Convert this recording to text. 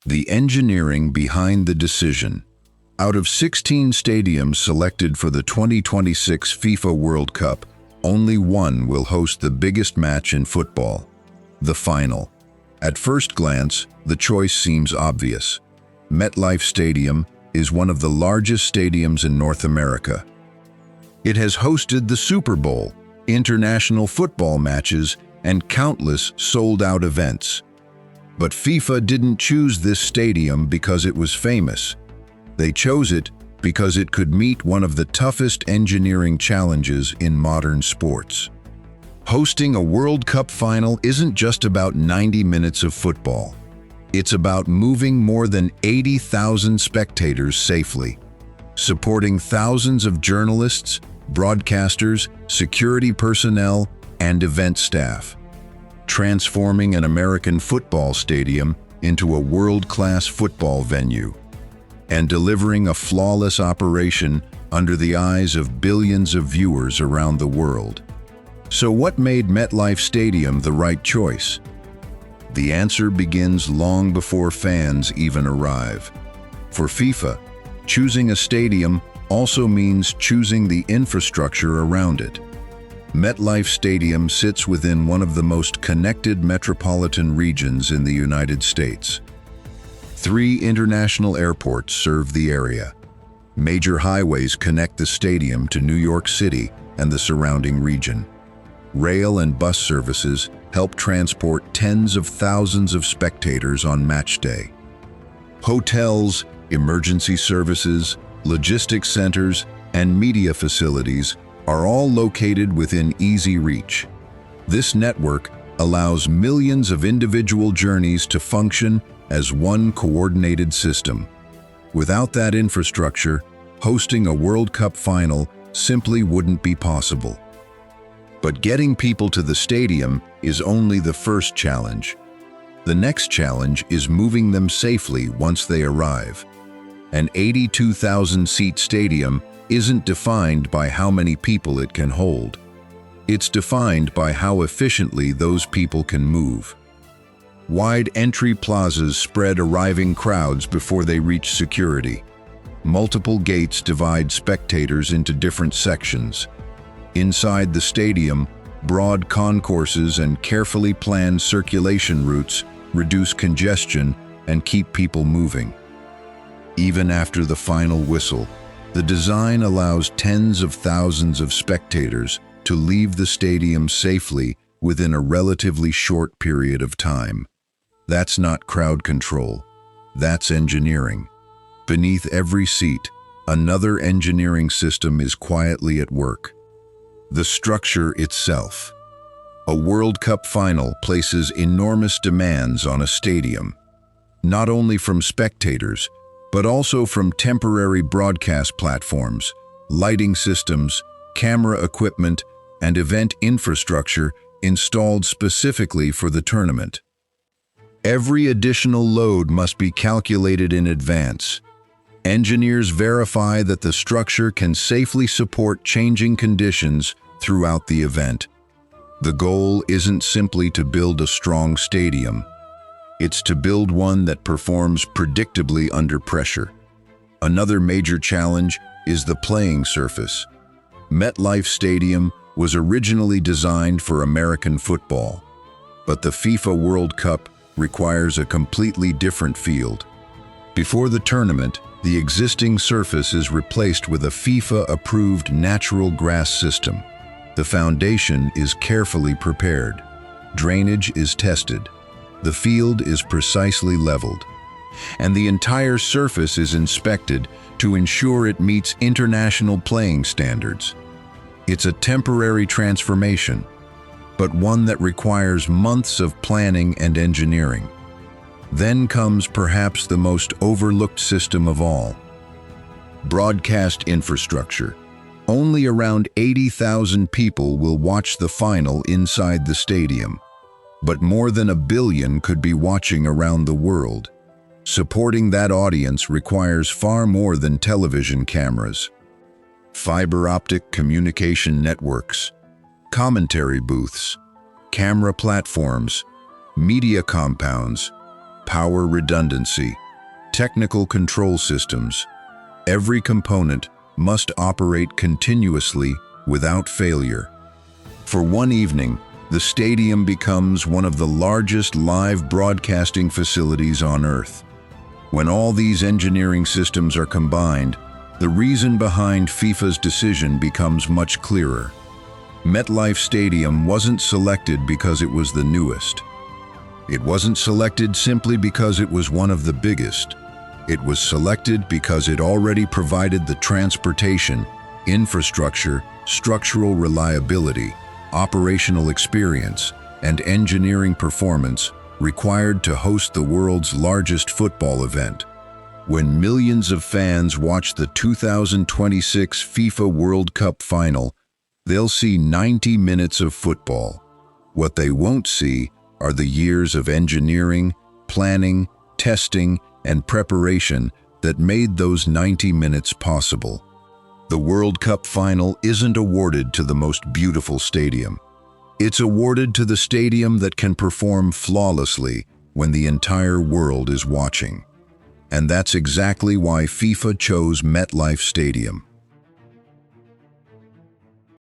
The engineering behind the decision. Out of 16 stadiums selected for the 2026 FIFA World Cup, only one will host the biggest match in football, the final. At first glance, the choice seems obvious. MetLife Stadium is one of the largest stadiums in North America. It has hosted the Super Bowl, international football matches, and countless sold-out events. But FIFA didn't choose this stadium because it was famous. They chose it because it could meet one of the toughest engineering challenges in modern sports. Hosting a World Cup final isn't just about 90 minutes of football. It's about moving more than 80,000 spectators safely, supporting thousands of journalists, broadcasters, security personnel, and event staff, transforming an American football stadium into a world-class football venue, and delivering a flawless operation under the eyes of billions of viewers around the world. So what made MetLife Stadium the right choice? The answer begins long before fans even arrive. For FIFA, choosing a stadium also means choosing the infrastructure around it. MetLife Stadium sits within one of the most connected metropolitan regions in the United States. 3 international airports serve the area. Major highways connect the stadium to New York City and the surrounding region. Rail and bus services help transport tens of thousands of spectators on match day. Hotels, emergency services, logistics centers, and media facilities are all located within easy reach. This network allows millions of individual journeys to function as one coordinated system. Without that infrastructure, hosting a World Cup final simply wouldn't be possible. But getting people to the stadium is only the first challenge. The next challenge is moving them safely once they arrive. An 82,000-seat stadium isn't defined by how many people it can hold. It's defined by how efficiently those people can move. Wide entry plazas spread arriving crowds before they reach security. Multiple gates divide spectators into different sections. Inside the stadium, broad concourses and carefully planned circulation routes reduce congestion and keep people moving. Even after the final whistle, the design allows tens of thousands of spectators to leave the stadium safely within a relatively short period of time. That's not crowd control. That's engineering. Beneath every seat, another engineering system is quietly at work. The structure itself. A World Cup final places enormous demands on a stadium, not only from spectators, but also from temporary broadcast platforms, lighting systems, camera equipment, and event infrastructure installed specifically for the tournament. Every additional load must be calculated in advance. Engineers verify that the structure can safely support changing conditions throughout the event. The goal isn't simply to build a strong stadium. It's to build one that performs predictably under pressure. Another major challenge is the playing surface. MetLife Stadium was originally designed for American football, but the FIFA World Cup requires a completely different field. Before the tournament, the existing surface is replaced with a FIFA-approved natural grass system. The foundation is carefully prepared. Drainage is tested. The field is precisely leveled. And the entire surface is inspected to ensure it meets international playing standards. It's a temporary transformation, but one that requires months of planning and engineering. Then comes perhaps the most overlooked system of all: broadcast infrastructure. Only around 80,000 people will watch the final inside the stadium, but more than 1 billion could be watching around the world. Supporting that audience requires far more than television cameras. Fiber optic communication networks, commentary booths, camera platforms, media compounds, power redundancy, technical control systems. Every component must operate continuously without failure. For one evening, the stadium becomes one of the largest live broadcasting facilities on Earth. When all these engineering systems are combined, the reason behind FIFA's decision becomes much clearer. MetLife Stadium wasn't selected because it was the newest. It wasn't selected simply because it was one of the biggest. It was selected because it already provided the transportation, infrastructure, structural reliability, operational experience, and engineering performance required to host the world's largest football event. When millions of fans watch the 2026 FIFA World Cup Final, they'll see 90 minutes of football. What they won't see are the years of engineering, planning, testing, and preparation that made those 90 minutes possible. The World Cup Final isn't awarded to the most beautiful stadium. It's awarded to the stadium that can perform flawlessly when the entire world is watching. And that's exactly why FIFA chose MetLife Stadium.